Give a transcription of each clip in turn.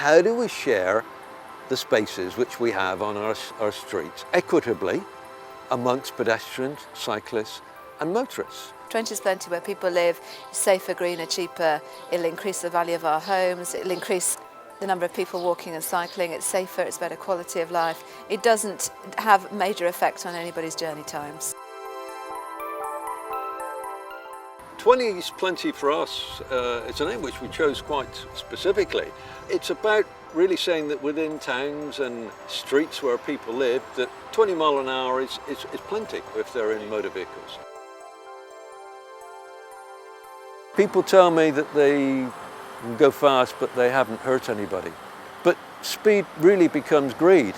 how do we share the spaces which we have on our streets equitably amongst pedestrians, cyclists and motorists. 20's plenty where people live, safer, greener, cheaper. It'll increase the value of our homes, it'll increase the number of people walking and cycling, it's safer, it's better quality of life. It doesn't have major effect on anybody's journey times. 20's plenty for us, it's a name which we chose quite specifically. It's about really saying that within towns and streets where people live, that 20 mile an hour is plenty if they're in motor vehicles. People tell me that they go fast but they haven't hurt anybody. But speed really becomes greed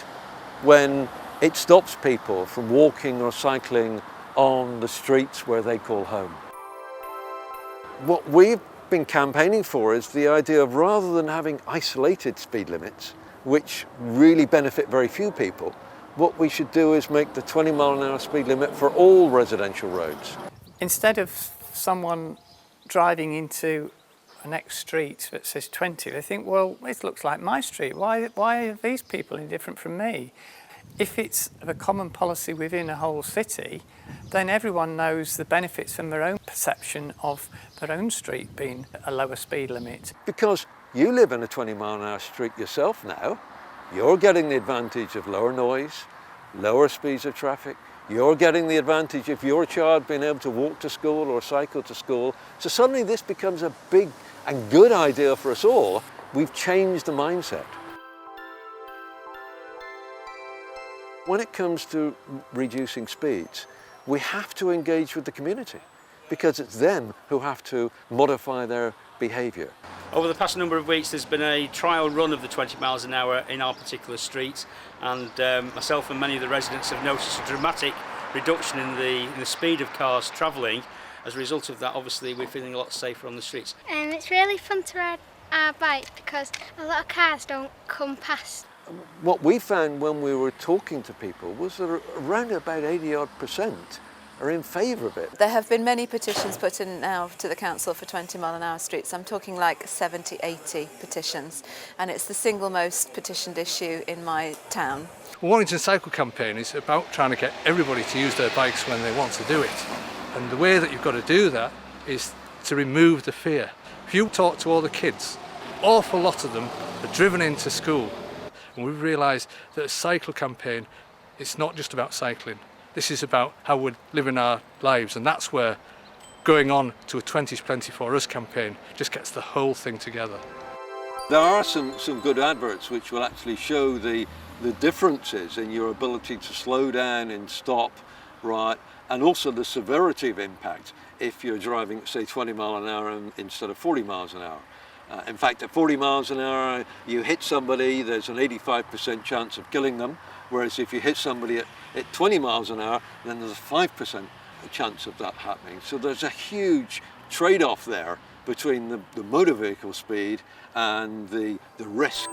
when it stops people from walking or cycling on the streets where they call home. What we've been campaigning for is the idea of, rather than having isolated speed limits, which really benefit very few people, what we should do is make the 20 mile an hour speed limit for all residential roads. Instead of someone driving into a next street that says 20, they think, well, it looks like my street. Why are these people any different from me? If it's a common policy within a whole city, then everyone knows the benefits from their own perception of their own street being a lower speed limit. Because you live in a 20 mile an hour street yourself now, you're getting the advantage of lower noise, lower speeds of traffic, you're getting the advantage of your child being able to walk to school or cycle to school. So suddenly this becomes a big and good idea for us all. We've changed the mindset. When it comes to reducing speeds, we have to engage with the community because it's them who have to modify their behaviour. Over the past number of weeks there's been a trial run of the 20 miles an hour in our particular street, and myself and many of the residents have noticed a dramatic reduction in the speed of cars travelling. As a result of that, obviously we're feeling a lot safer on the streets. It's really fun to ride our bikes because a lot of cars don't come past. What we found when we were talking to people was that around about 80% are in favour of it. There have been many petitions put in now to the council for 20 mile an hour streets. I'm talking like 70, 80 petitions, and it's the single most petitioned issue in my town. Warrington Cycle Campaign is about trying to get everybody to use their bikes when they want to do it. And the way that you've got to do that is to remove the fear. If you talk to all the kids, an awful lot of them are driven into school. And we've realised that a cycle campaign, it's not just about cycling. This is about how we're living our lives, and that's where going on to a 20's Plenty for Us campaign just gets the whole thing together. There are some good adverts which will actually show the differences in your ability to slow down and stop, right, and also the severity of impact if you're driving, say, 20 mile an hour instead of 40 miles an hour. In fact, at 40 miles an hour, you hit somebody, there's an 85% chance of killing them, whereas if you hit somebody at 20 miles an hour, then there's a 5% chance of that happening. So there's a huge trade-off there between the motor vehicle speed and the risk.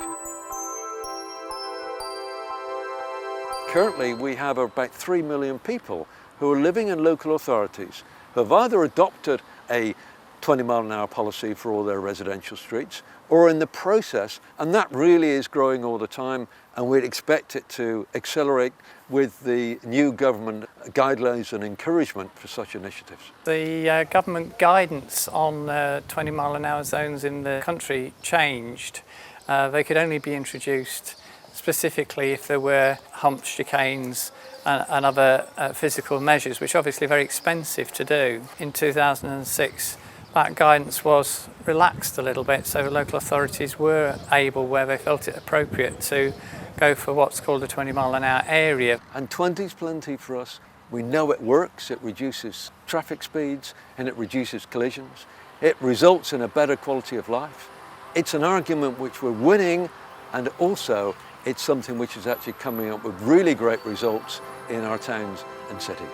Currently, we have about 3 million people who are living in local authorities who have either adopted a 20 mile an hour policy for all their residential streets or in the process, and that really is growing all the time, and we'd expect it to accelerate with the new government guidelines and encouragement for such initiatives. The government guidance on 20 mile an hour zones in the country changed. They could only be introduced specifically if there were humps, chicanes and other physical measures, which are obviously very expensive to do. In 2006, that guidance was relaxed a little bit, so local authorities were able, where they felt it appropriate, to go for what's called a 20 mile an hour area. And 20's plenty for us. We know it works, it reduces traffic speeds and it reduces collisions. It results in a better quality of life. It's an argument which we're winning, and also it's something which is actually coming up with really great results in our towns and cities.